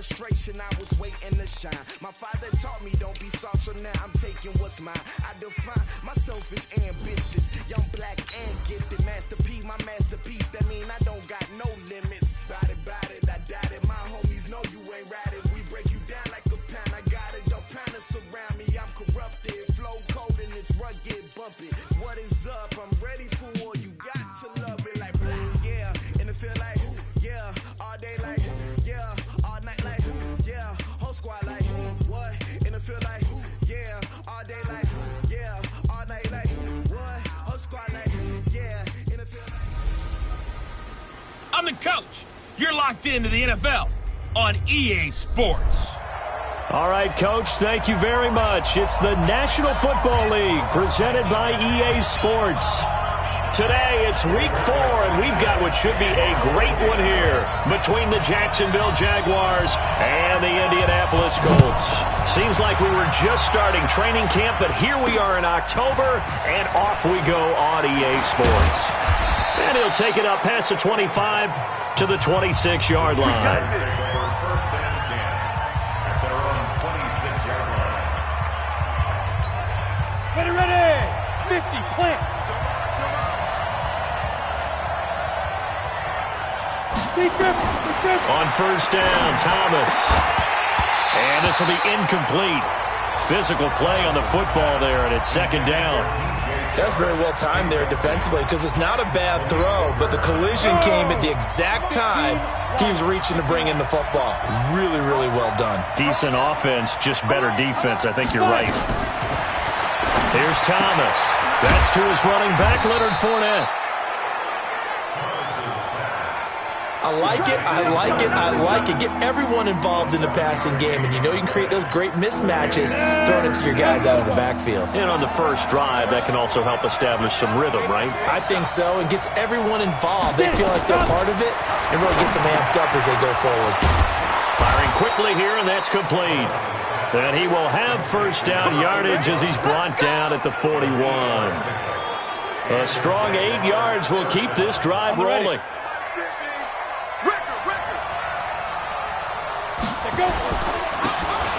frustration, I was waiting to shine. My father taught me don't be soft, so now I'm taking what's mine. I define myself as ambitious, young, black, and gifted. Master P, my masterpiece, that mean I don't got no limits. Bout it, I doubt it. My homies know you ain't ratted. We break you down like a pound. I got it, don't pound us around me. I'm corrupted, flow cold and it's rugged, bump it. What is up? I'm ready for war. You got to love it like black, yeah. And it feel like, yeah. All day like, yeah. All night like, yeah. Whole squad like, what? And it feel like, yeah. All day like, yeah. All night like, what? Whole squad like, yeah. And it feel like. I'm the coach. You're locked into the NFL on EA Sports. All right, Coach, thank you very much. It's the National Football League presented by EA Sports. Today, it's Week 4, and we've got what should be a great one here between the Jacksonville Jaguars and the Indianapolis Colts. Seems like we were just starting training camp, but here we are in October, and off we go on EA Sports. And he'll take it up past the 25 to the 26-yard line. Ready, 50, plant. On first down, Thomas. And this will be incomplete. Physical play on the football there, and it's second down. That's very well timed there defensively because it's not a bad throw, but the collision came at the exact time he was reaching to bring in the football. Really, really well done. Decent offense, just better defense. I think you're right. Here's Thomas. That's to his running back, Leonard Fournette. I like it. Get everyone involved in the passing game, and you know you can create those great mismatches throwing it to your guys out of the backfield. And on the first drive, that can also help establish some rhythm, right? I think so, and gets everyone involved. They feel like they're part of it, and really gets them amped up as they go forward. Firing quickly here, and that's complete. And he will have first down yardage as he's brought down at the 41. A strong 8 yards will keep this drive rolling.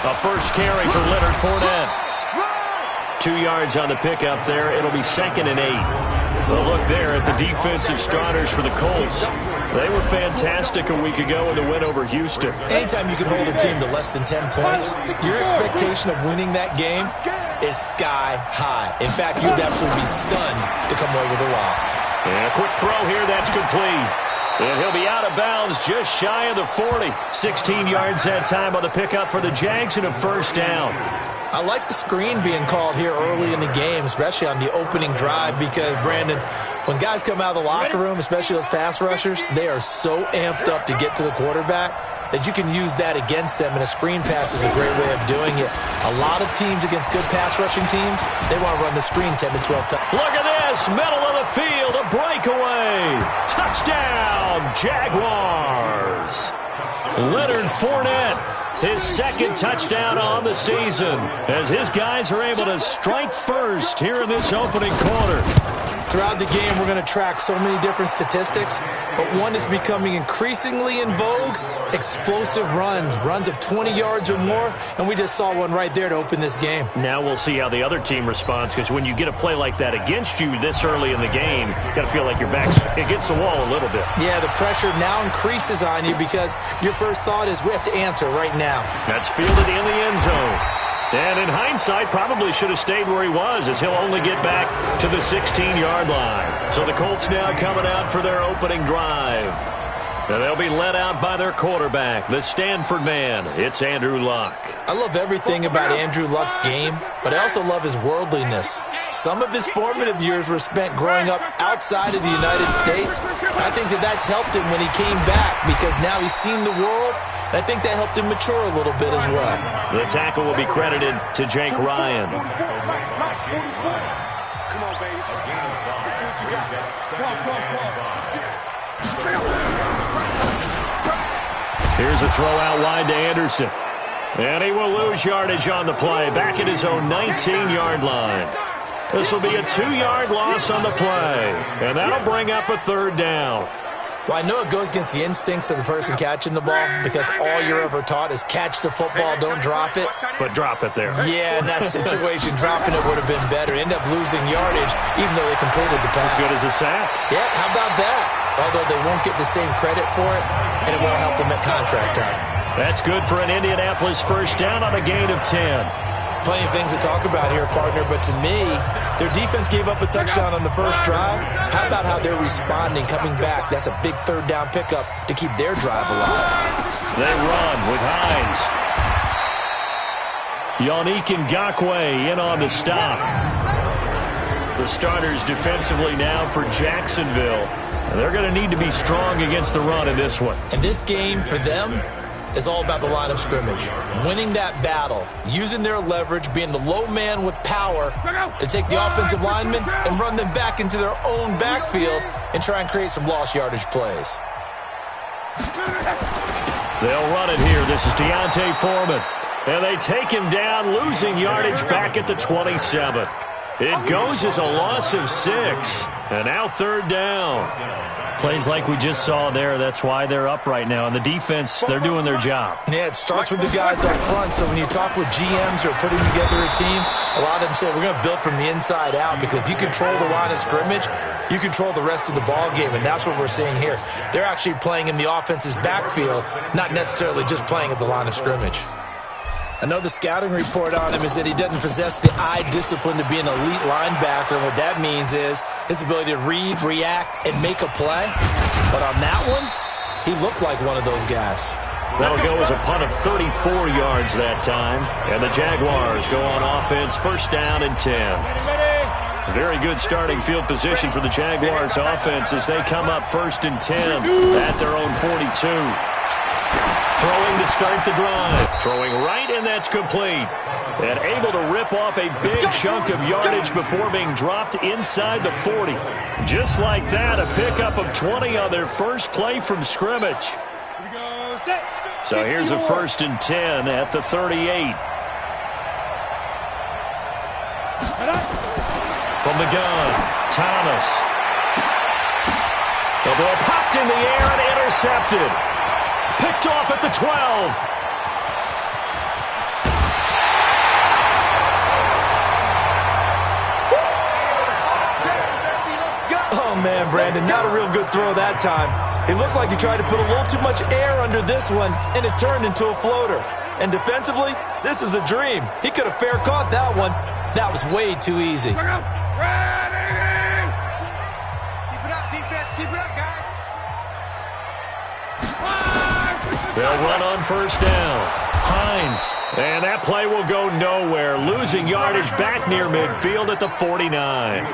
A first carry for Leonard Fournette. 2 yards on the pickup there. It'll be 2nd and 8. Well, look there at the defensive starters for the Colts. They were fantastic a week ago in the win over Houston. Anytime you can hold a team to less than 10 points, your expectation of winning that game is sky high. In fact, you'd absolutely be stunned to come away with a loss. And a quick throw here, that's complete. And he'll be out of bounds just shy of the 40. 16 yards that time on the pickup for the Jags and a first down. I like the screen being called here early in the game, especially on the opening drive, because, Brandon, when guys come out of the locker room, especially those pass rushers, they are so amped up to get to the quarterback that you can use that against them, and a screen pass is a great way of doing it. A lot of teams against good pass rushing teams, they want to run the screen 10 to 12 times. Look at this, middle of the field, a breakaway. Touchdown, Jaguars. Leonard Fournette, his second touchdown on the season, as his guys are able to strike first here in this opening quarter. Throughout the game, we're going to track so many different statistics, but one is becoming increasingly in vogue: explosive runs of 20 yards or more, and we just saw one right there to open this game. Now we'll see how the other team responds, because when you get a play like that against you this early in the game, you got to feel like your back's against the wall a little bit. Yeah, the pressure now increases on you because your first thought is we have to answer right now. That's fielded in the end zone. And in hindsight, probably should have stayed where he was, as he'll only get back to the 16-yard line. So the Colts now coming out for their opening drive. And they'll be led out by their quarterback, the Stanford man. It's Andrew Luck. I love everything about Andrew Luck's game, but I also love his worldliness. Some of his formative years were spent growing up outside of the United States. I think that's helped him when he came back, because now he's seen the world. I think that helped him mature a little bit as well. The tackle will be credited to Jake Ryan. Come on, baby. Let's see what you got. Here's a throw out wide to Anderson. And he will lose yardage on the play, back at his own 19-yard line. This will be a 2-yard loss on the play, and that'll bring up a third down. Well, I know it goes against the instincts of the person catching the ball because all you're ever taught is catch the football, don't drop it. But drop it there. Yeah, in that situation, dropping it would have been better. End up losing yardage, even though they completed the pass. As good as a sack. Yeah, how about that? Although they won't get the same credit for it, and it won't help them at contract time. That's good for an Indianapolis first down on a gain of 10. Plenty of things to talk about here, partner, but to me, their defense gave up a touchdown on the first drive. How about how they're responding, coming back? That's a big third down pickup to keep their drive alive. They run with Hines. Yannick Ngakoue in on the stop. The starters defensively now for Jacksonville. They're going to need to be strong against the run in this one. And this game, for them, is all about the line of scrimmage. Winning that battle, using their leverage, being the low man with power to take the offensive linemen and run them back into their own backfield and try and create some lost yardage plays. They'll run it here. This is Deontay Foreman. And they take him down, losing yardage back at the 27. It goes as a loss of 6. And now third down. Plays like we just saw there. That's why they're up right now. And the defense, they're doing their job. Yeah, it starts with the guys up front. So when you talk with GMs who are putting together a team, a lot of them say we're going to build from the inside out, because if you control the line of scrimmage, you control the rest of the ball game, and that's what we're seeing here. They're actually playing in the offense's backfield, not necessarily just playing at the line of scrimmage. I know the scouting report on him is that he doesn't possess the eye discipline to be an elite linebacker. And what that means is his ability to read, react, and make a play. But on that one, he looked like one of those guys. That'll go as a punt of 34 yards that time. And the Jaguars go on offense, first down and 10. Very good starting field position for the Jaguars offense as they come up first and 10 at their own 42. Throwing to start the drive. Throwing right, and that's complete. And able to rip off a big chunk of yardage before being dropped inside the 40. Just like that, a pickup of 20 on their first play from scrimmage. So here's a first and 10 at the 38. From the gun, Thomas. The ball popped in the air and intercepted. Picked off at the 12. Oh, man, Brandon, not a real good throw that time. He looked like he tried to put a little too much air under this one, and it turned into a floater. And defensively, this is a dream. He could have fair caught that one. That was way too easy. Keep it up, defense. Keep it up, guys. They'll run on first down. Hines. And that play will go nowhere. Losing yardage back near midfield at the 49.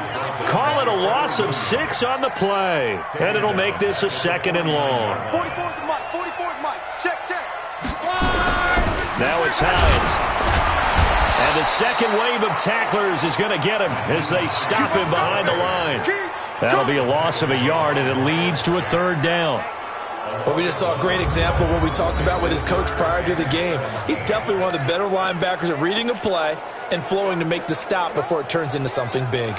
Call it a loss of 6 on the play. And it'll make this a second and long. 44's the mic. 44's mic. Check. Now it's Hines. And the second wave of tacklers is going to get him as they stop him behind the line. That'll be a loss of a yard, and it leads to a third down. Well, we just saw a great example of what we talked about with his coach prior to the game. He's definitely one of the better linebackers at reading a play and flowing to make the stop before it turns into something big.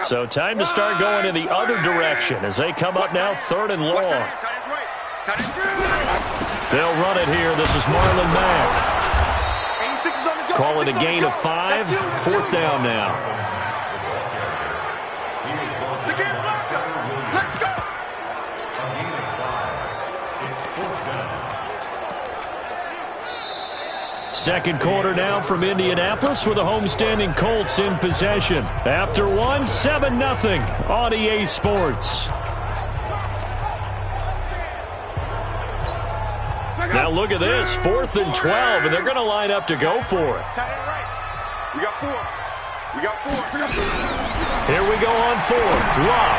So time to start going in the other direction as they come up now third and long. They'll run it here. This is Marlon Mack. Call it a gain of 5. Fourth down now. Second quarter now from Indianapolis with the homestanding Colts in possession. After one, 7-0 on EA Sports. Now look at this, 4th and 12, and they're going to line up to go for it. We got 4. Here we go on 4th. Love.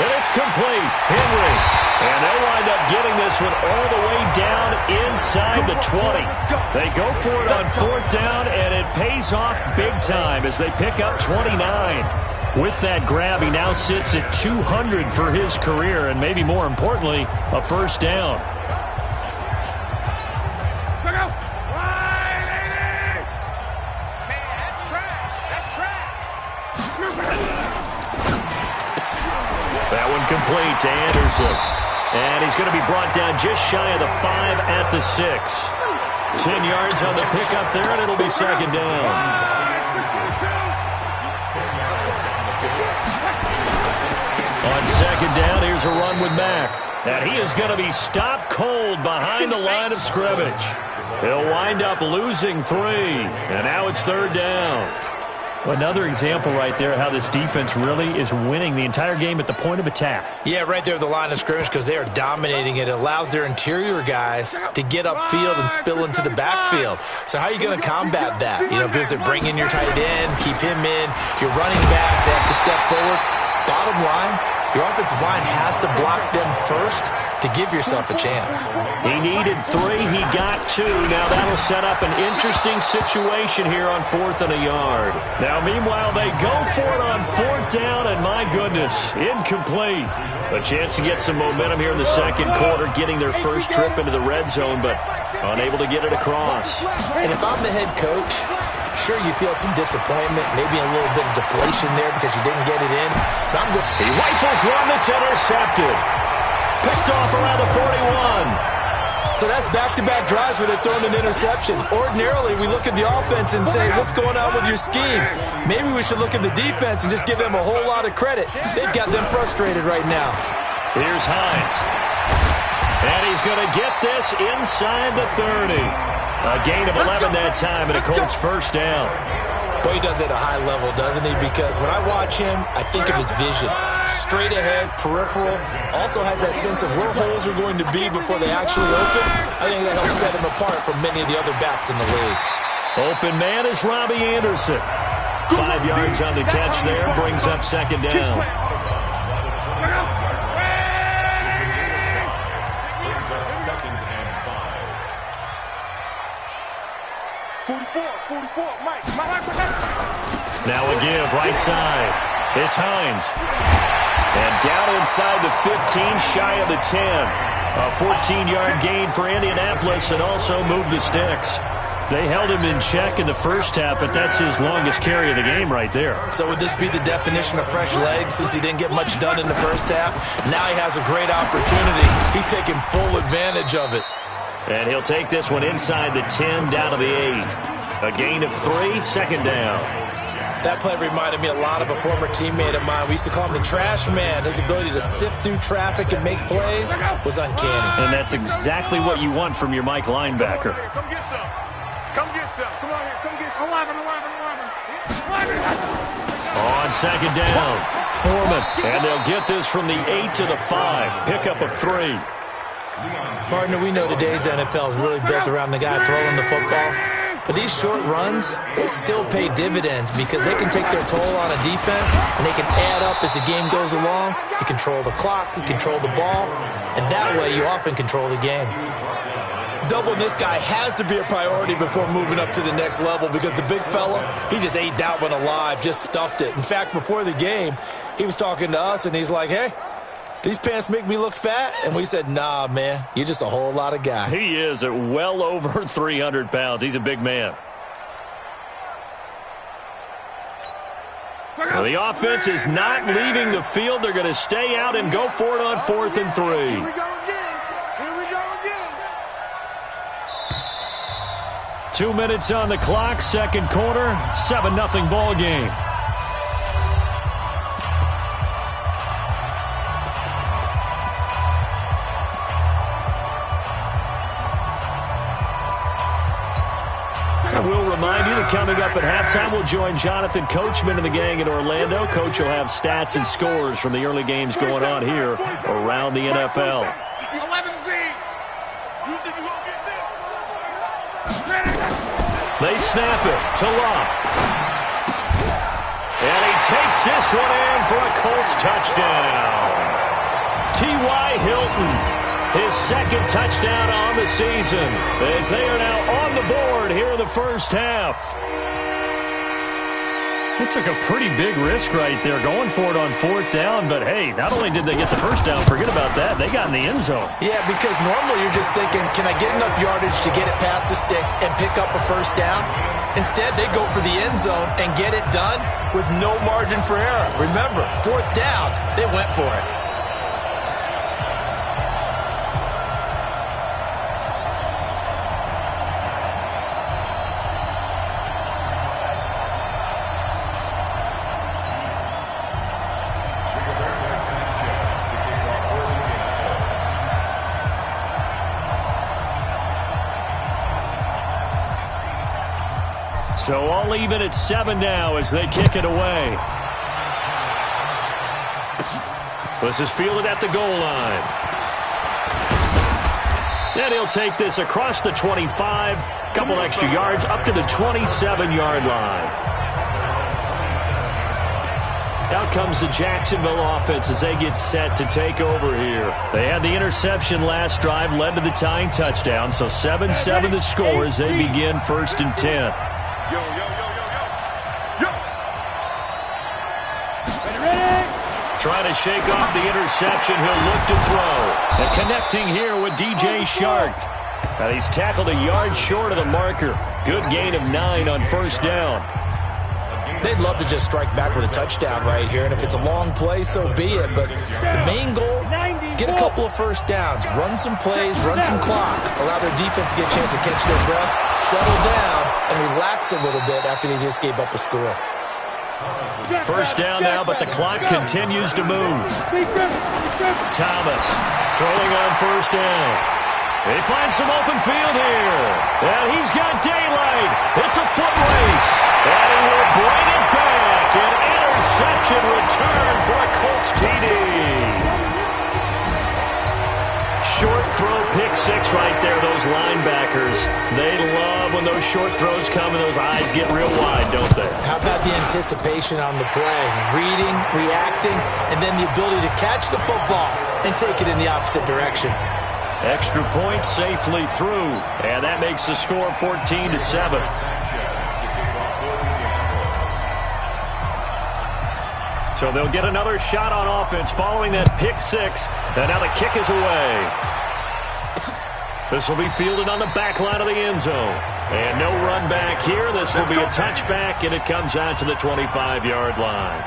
And it's complete. Henry. And they wind up getting this one all the way down inside the 20. They go for it on 4th down, and it pays off big time as they pick up 29. With that grab, he now sits at 200 for his career, and maybe more importantly, a first down. Incomplete to Anderson. And he's going to be brought down just shy of the 5 at the 6. 10 yards on the pickup there, and it'll be second down. On second down, here's a run with Mack. And he is going to be stopped cold behind the line of scrimmage. He'll wind up losing 3. And now it's third down. Another example right there how this defense really is winning the entire game at the point of attack. Yeah, right there at the line of scrimmage because they are dominating it. It allows their interior guys to get upfield and spill into the backfield. So how are you going to combat that? You know, people say bring in your tight end, keep him in. Your running backs, they have to step forward. Bottom line, your offensive line has to block them first to give yourself a chance. He needed 3. He got 2. Now that'll set up an interesting situation here on 4th and a yard. Now, meanwhile, they go for it on 4th down, and my goodness, incomplete. A chance to get some momentum here in the second quarter, getting their first trip into the red zone, but unable to get it across. And if I'm the head coach, sure, you feel some disappointment, maybe a little bit of deflation there because you didn't get it in. But I'm good. He rifles one that's intercepted. Picked off around the 41. So that's back-to-back drives where they're throwing an interception. Ordinarily, we look at the offense and say, what's going on with your scheme? Maybe we should look at the defense and just give them a whole lot of credit. They've got them frustrated right now. Here's Hines. And he's going to get this inside the 30. A gain of 11 that time, and a Colts first down. Boy, he does it at a high level, doesn't he? Because when I watch him, I think of his vision. Straight ahead, peripheral. Also has that sense of where holes are going to be before they actually open. I think that helps set him apart from many of the other backs in the league. Open man is Robbie Anderson. 5 yards on the catch there, brings up second down. 44, Mike. Now a give, right side. It's Hines. And down inside the 15, shy of the 10. A 14-yard gain for Indianapolis and also moved the sticks. They held him in check in the first half, but that's his longest carry of the game right there. So would this be the definition of fresh legs since he didn't get much done in the first half? Now he has a great opportunity. He's taking full advantage of it. And he'll take this one inside the 10, down to the 8. A gain of 3, second down. That play reminded me a lot of a former teammate of mine. We used to call him the trash man. His ability to sift through traffic and make plays was uncanny. And that's exactly what you want from your Mike linebacker. Come get some. Come get some. Come on here. Come get some. 11. On second down, Foreman. And they'll get this from the 8 to the 5. Pickup of 3. Partner, we know today's NFL is really built around the guy throwing the football. But these short runs, they still pay dividends because they can take their toll on a defense and they can add up as the game goes along. You control the clock, you control the ball, and that way you often control the game. Doubling this guy has to be a priority before moving up to the next level because the big fella, he just ate that one alive, just stuffed it. In fact, before the game, he was talking to us and he's like, hey, these pants make me look fat? And we said, nah, man, you're just a whole lot of guy. He is at well over 300 pounds. He's a big man. Well, the offense is not leaving the field. They're going to stay out and go for it on 4th and 3. Here we go again. 2 minutes on the clock, second quarter, 7-0 ball game. We'll remind you that coming up at halftime, we'll join Jonathan Coachman and the gang in Orlando. Coach will have stats and scores from the early games going on here around the NFL. 11Z. You think you're going to get this? They snap it to Locke. And he takes this one in for a Colts touchdown. T.Y. Hilton. His second touchdown on the season as they are now on the board here in the first half. It took a pretty big risk right there going for it on 4th down, but hey, not only did they get the first down, forget about that, they got in the end zone. Yeah, because normally you're just thinking, can I get enough yardage to get it past the sticks and pick up a first down? Instead, they go for the end zone and get it done with no margin for error. Remember, 4th down, they went for it. So all even at 7 now as they kick it away. This is fielded at the goal line. And he'll take this across the 25. Couple extra yards up to the 27-yard line. Out comes the Jacksonville offense as they get set to take over here. They had the interception last drive, led to the tying touchdown. So 7-7 the score as they begin 1st and 10. Trying to shake off the interception. He'll look to throw. And connecting here with DJ Shark. And he's tackled a yard short of the marker. Good gain of 9 on 1st down. They'd love to just strike back with a touchdown right here, and if it's a long play, so be it. But the main goal, get a couple of 1st downs, run some plays, run some clock, allow their defense to get a chance to catch their breath, settle down, and relax a little bit after they just gave up a score. 1st down now, but the clock continues to move. Thomas throwing on 1st down. They find some open field here. And he's got daylight. It's a foot race. And he will bring it back. An interception return for a Colts TD. Short throw, pick 6 right there, those linebackers. They love when those short throws come and those eyes get real wide, don't they? How about the anticipation on the play? Reading, reacting, and then the ability to catch the football and take it in the opposite direction. Extra point safely through, and that makes the score 14-7. So they'll get another shot on offense following that pick 6, and now the kick is away. This will be fielded on the back line of the end zone. And no run back here. This will be a touchback, and it comes out to the 25-yard line.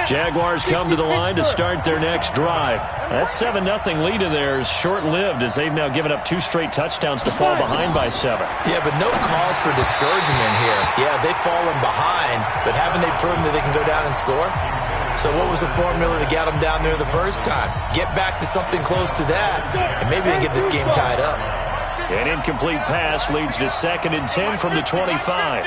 Jaguars come to the line to start their next drive. That 7-0 lead of theirs short-lived as they've now given up 2 straight touchdowns to fall behind by 7. Yeah, but no cause for discouragement here. Yeah, they've fallen behind, but haven't they proven that they can go down and score? So what was the formula to get them down there the first time? Get back to something close to that, and maybe they get this game tied up. An incomplete pass leads to 2nd and 10 from the 25.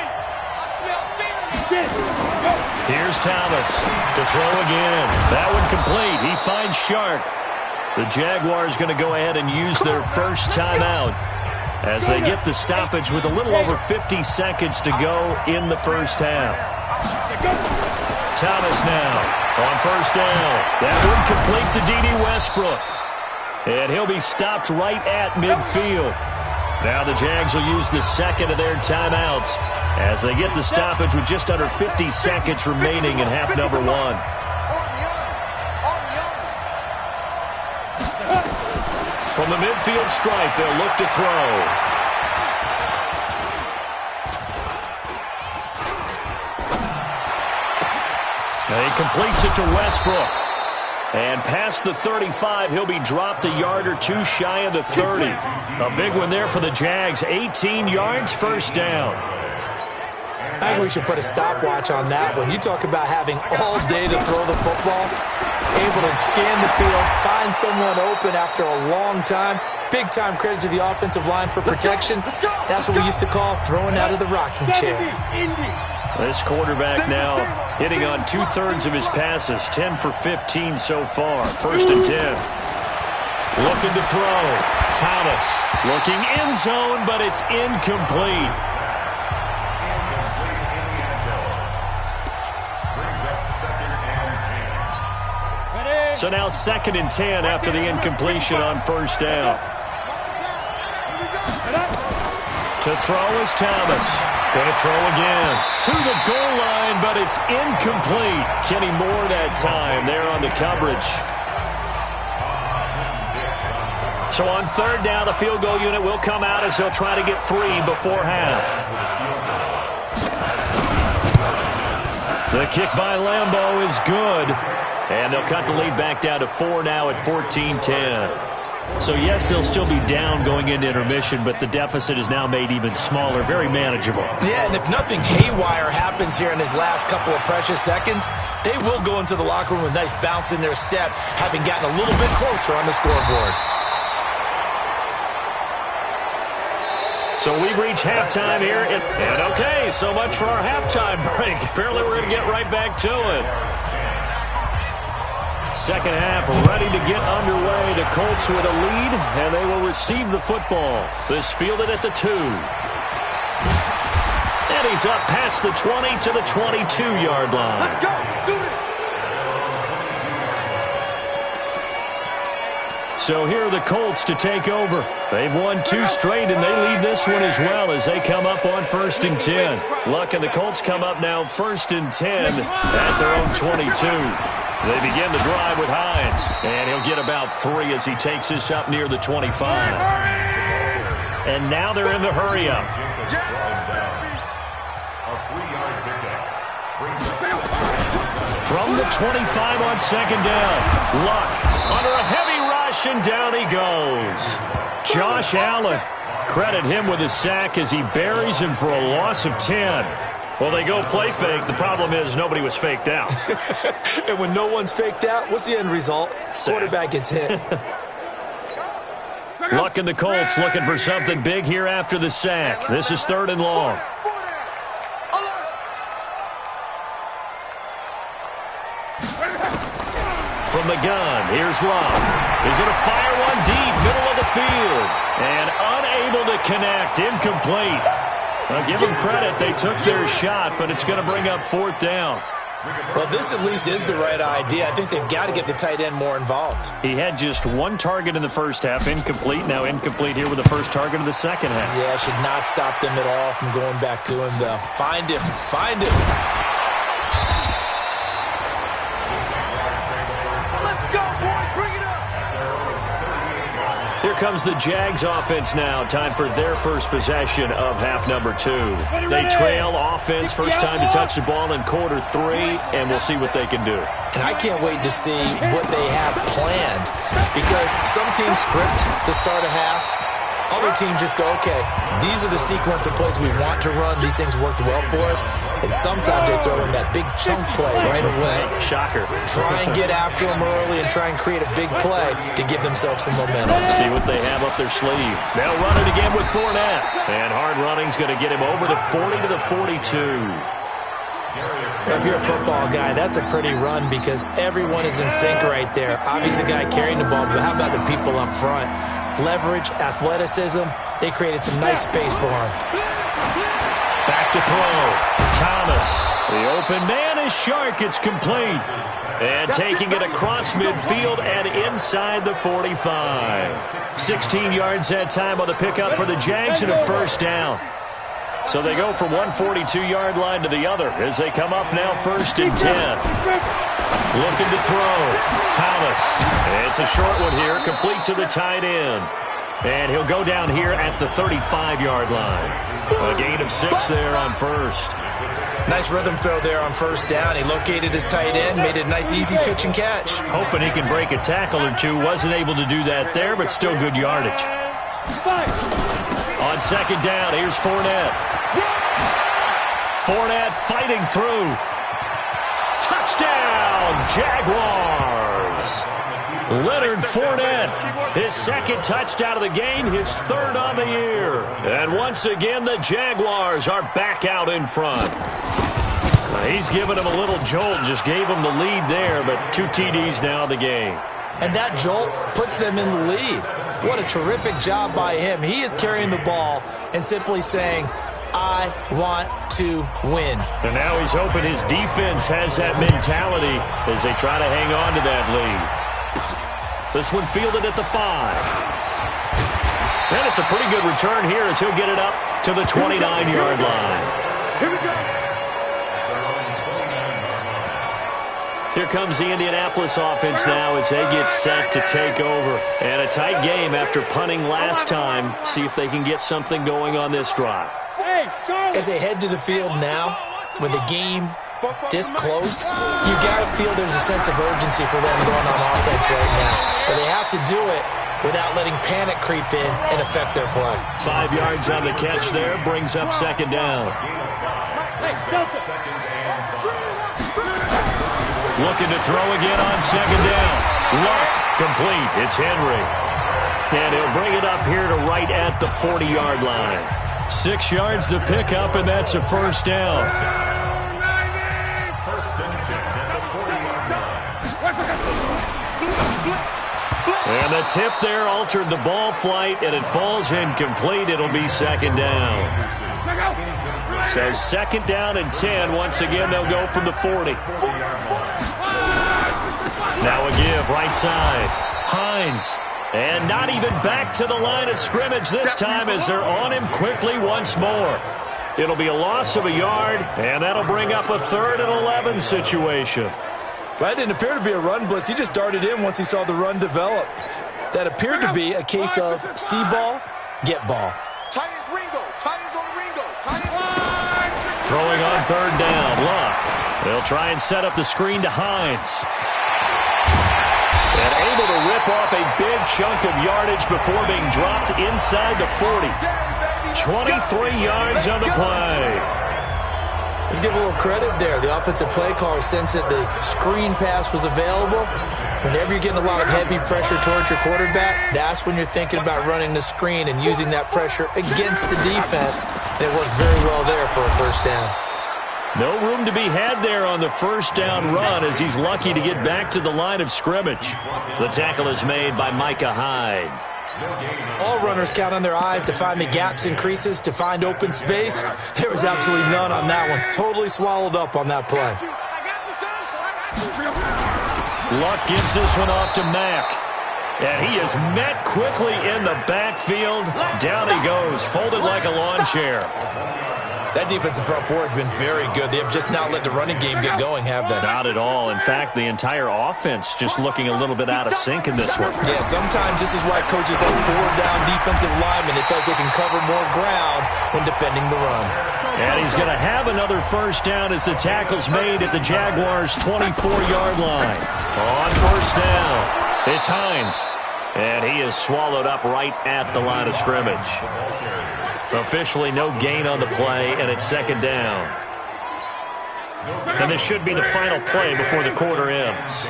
Here's Thomas to throw again. That one complete. He finds Shark. The Jaguars going to go ahead and use their first timeout as they get the stoppage with a little over 50 seconds to go in the first half. Thomas now on 1st down. That one complete to D.D. Westbrook. And he'll be stopped right at midfield. Now the Jags will use the 2nd of their timeouts as they get the stoppage with just under 50 seconds remaining in half number 1. From the midfield stripe, they'll look to throw. And he completes it to Westbrook. And past the 35, he'll be dropped a yard or 2 shy of the 30. A big one there for the Jags. 18 yards, 1st down. I think we should put a stopwatch on that one. You talk about having all day to throw the football, able to scan the field, find someone open after a long time. Big-time credit to the offensive line for protection. That's what we used to call throwing out of the rocking chair. This quarterback now hitting on 2/3 of his passes, 10 for 15 so far. 1st and 10. Looking to throw. Thomas looking end zone, but it's incomplete. So now 2nd and 10 after the incompletion on 1st down. To throw is Thomas. Going to throw again. To the goal line, but it's incomplete. Kenny Moore that time there on the coverage. So on 3rd down, the field goal unit will come out as they'll try to get 3 before half. The kick by Lambeau is good. And they'll cut the lead back down to 4 now at 14-10. So, yes, they'll still be down going into intermission, but the deficit is now made even smaller, very manageable. Yeah, and if nothing haywire happens here in his last couple of precious seconds, they will go into the locker room with a nice bounce in their step, having gotten a little bit closer on the scoreboard. So we've reached halftime here. And okay, so much for our halftime break. Apparently we're going to get right back to it. Second half ready to get underway. The Colts with a lead, and they will receive the football. This fielded at the 2. And he's up past the 20 to the 22-yard line. Let's go. Do it. So here are the Colts to take over. They've won 2 straight, and they lead this one as well as they come up on 1st and 10. Luck and the Colts come up now 1st and 10 at their own 22. They begin the drive with Hines, and he'll get about 3 as he takes this up near the 25. And now they're in the hurry-up. From the 25 on 2nd down, Luck under a heavy rush, and down he goes. Josh Allen, credit him with a sack as he buries him for a loss of 10. Well, they go play fake. The problem is nobody was faked out. And when no one's faked out, what's the end result? Quarterback gets hit. Luck and the Colts looking for something big here after the sack. This is 3rd and long. From the gun, here's Luck. He's going to fire one deep, middle of the field. And unable to connect, incomplete. I'll give them credit. They took their shot, but it's going to bring up 4th down. Well, this at least is the right idea. I think they've got to get the tight end more involved. He had just 1 target in the first half, incomplete. Now incomplete here with the first target of the second half. Yeah, should not stop them at all from going back to him, though. Find him. Find him. Here comes the Jags offense now. Time for their first possession of half number 2. They trail offense, first time to touch the ball in quarter 3, and we'll see what they can do. And I can't wait to see what they have planned, because some teams script to start a half. Other teams just go, okay, these are the sequence of plays we want to run. These things worked well for us. And sometimes they throw in that big chunk play right away. Shocker. Try and get after them early and try and create a big play to give themselves some momentum. See what they have up their sleeve. They'll run it again with Fournette. And hard running's going to get him over the 40 to the 42. If you're a football guy, that's a pretty run because everyone is in sync right there. Obviously, the guy carrying the ball, but how about the people up front? Leverage, athleticism, they created some nice space for him. Back to throw. Thomas. The open man is Shark. It's complete. And taking it across midfield and inside the 45. 16 yards that time on the pickup for the Jags and a first down. So they go from one 42-yard line to the other as they come up now 1st and 10. Looking to throw. Thomas. It's a short one here, complete to the tight end. And he'll go down here at the 35-yard line. A gain of 6 there on first. Nice rhythm throw there on first down. He located his tight end, made it a nice easy pitch and catch. Hoping he can break a tackle or two. Wasn't able to do that there, but still good yardage. On 2nd down, here's Fournette. Fournette fighting through. Touchdown, Jaguars. Leonard Fournette, his 2nd touchdown of the game, his 3rd on the year. And once again, the Jaguars are back out in front. He's given him a little jolt, just gave him the lead there, but 2 TDs now in the game. And that jolt puts them in the lead. What a terrific job by him. He is carrying the ball and simply saying, I want to win. And now he's hoping his defense has that mentality as they try to hang on to that lead. This one fielded at the 5. And it's a pretty good return here as he'll get it up to the 29-yard line. Here we go. Here comes the Indianapolis offense now as they get set to take over. And a tight game after punting last time. See if they can get something going on this drive. As they head to the field now, with the game this close, you got to feel there's a sense of urgency for them going on offense right now. But they have to do it without letting panic creep in and affect their play. 5 yards on the catch there, brings up 2nd down. Looking to throw again on 2nd down. Luck, complete. It's Henry. And he'll bring it up here to right at the 40-yard line. 6 yards to pick up, and that's a first down. And the tip there altered the ball flight, and it falls incomplete. It'll be second down. So second down and 10. Once again, they'll go from the 40. Now a give, right side. Hines. And not even back to the line of scrimmage this time as they're on him quickly once more. It'll be a loss of a yard, and that'll bring up a 3rd and 11 situation. That didn't appear to be a run blitz. He just darted in once he saw the run develop. That appeared to be a case of see ball, get ball. Throwing on 3rd down, Luck. They'll try and set up the screen to Hines. And able to rip off a big chunk of yardage before being dropped inside the 40. 23 yards on the play. Let's give a little credit there. The offensive play caller sensed that the screen pass was available. Whenever you're getting a lot of heavy pressure towards your quarterback, that's when you're thinking about running the screen and using that pressure against the defense. And it worked very well there for a first down. No room to be had there on the first down run as he's lucky to get back to the line of scrimmage. The tackle is made by Micah Hyde. All runners count on their eyes to find the gaps and creases, to find open space. There was absolutely none on that one. Totally swallowed up on that play. Luck gives this one off to Mack. And he is met quickly in the backfield. Down he goes, folded like a lawn chair. That defensive front four has been very good. They have just not let the running game get going, have they? Not at all. In fact, the entire offense just looking a little bit out of sync in this one. Yeah, sometimes this is why coaches like 4-down defensive linemen. They feel like they can cover more ground when defending the run. And he's going to have another first down as the tackle's made at the Jaguars' 24-yard line. On first down, it's Hines. And he is swallowed up right at the line of scrimmage. Officially no gain on the play, and it's second down. And this should be the final play before the quarter ends.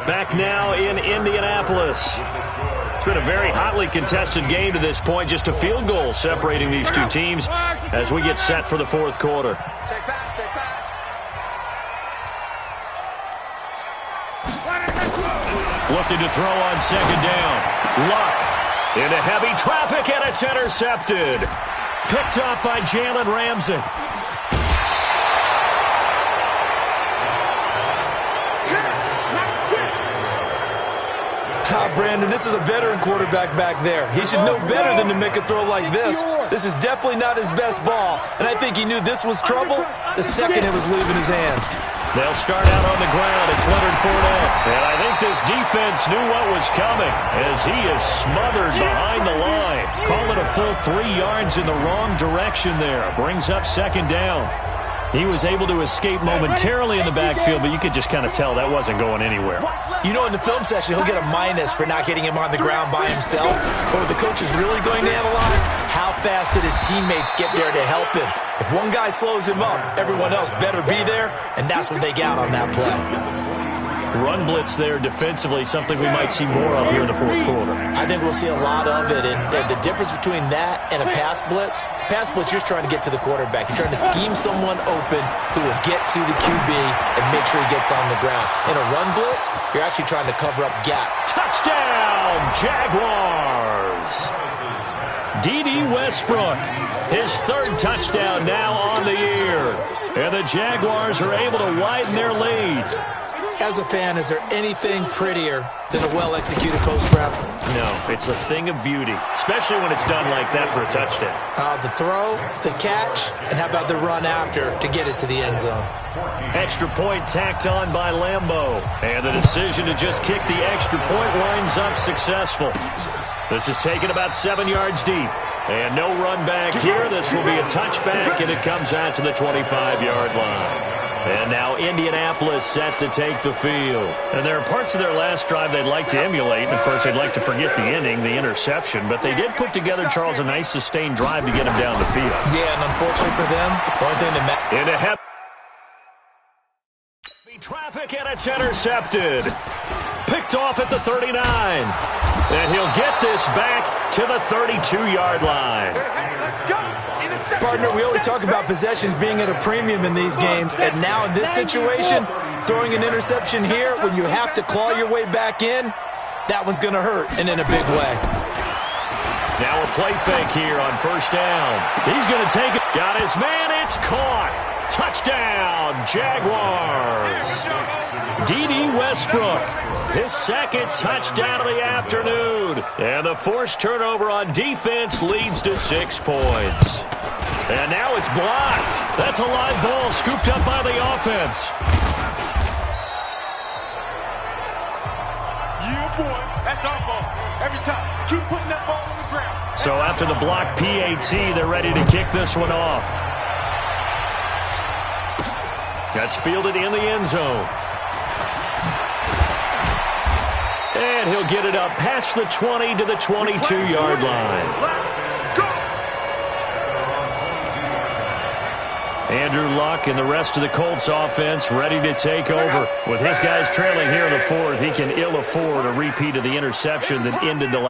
Back now in Indianapolis. It's been a very hotly contested game to this point. Just a field goal separating these two teams as we get set for the fourth quarter. Looking to throw on second down. Luck into heavy traffic, and it's intercepted. Picked up by Jalen Ramsey. Brandon, this is a veteran quarterback back there. He should know better than to make a throw like this. This is definitely not his best ball, and I think he knew this was trouble the second it was leaving his hand. They'll start out on the ground. It's Leonard Fournette. And I think this defense knew what was coming as he is smothered behind the line. Call it a full 3 yards in the wrong direction there. Brings up second down. He was able to escape momentarily in the backfield, but you could just kind of tell that wasn't going anywhere. You know, in the film session, he'll get a minus for not getting him on the ground by himself. But what the coach is really going to analyze, how fast did his teammates get there to help him? If one guy slows him up, everyone else better be there, and that's what they got on that play. Run blitz there defensively, something we might see more of here in the fourth quarter. I think we'll see a lot of it, and the difference between that and a pass blitz, you're just trying to get to the quarterback. You're trying to scheme someone open who will get to the QB and make sure he gets on the ground. In a run blitz, you're actually trying to cover up gap. Touchdown, Jaguars! D.D. Westbrook, his 3rd touchdown now on the year. And the Jaguars are able to widen their lead. As a fan, is there anything prettier than a well-executed post route? No, it's a thing of beauty, especially when it's done like that for a touchdown. The throw, the catch, and how about the run after to get it to the end zone? Extra point tacked on by Lambeau. And the decision to just kick the extra point winds up successful. This is taken about 7 yards deep. And no run back here. This will be a touchback, and it comes out to the 25-yard line. And now Indianapolis set to take the field. And there are parts of their last drive they'd like to emulate. And, of course, they'd like to forget the inning, the interception. But they did put together, Charles, a nice sustained drive to get him down the field. Yeah, and unfortunately for them, the only thing that matters. Traffic, and it's intercepted. Picked off at the 39. And he'll get this back to the 32-yard line. Let's go. Partner, we always talk about possessions being at a premium in these games, and now in this situation, throwing an interception here when you have to claw your way back in, that one's going to hurt, and in a big way. Now a play fake here on first down. He's going to take it. Got his man. It's caught. Touchdown, Jaguars. D.D. Westbrook, his second touchdown of the afternoon. And the forced turnover on defense leads to 6 points. And now it's blocked. That's a live ball scooped up by the offense. Yeah, boy. That's our ball. Every time. Keep putting that ball on the ground. So after the block PAT, they're ready to kick this one off. That's fielded in the end zone. And he'll get it up past the 20 to the 22-yard line. Let's go. Andrew Luck and the rest of the Colts offense ready to take over. With his guys trailing here in the fourth, he can ill afford a repeat of the interception that ended the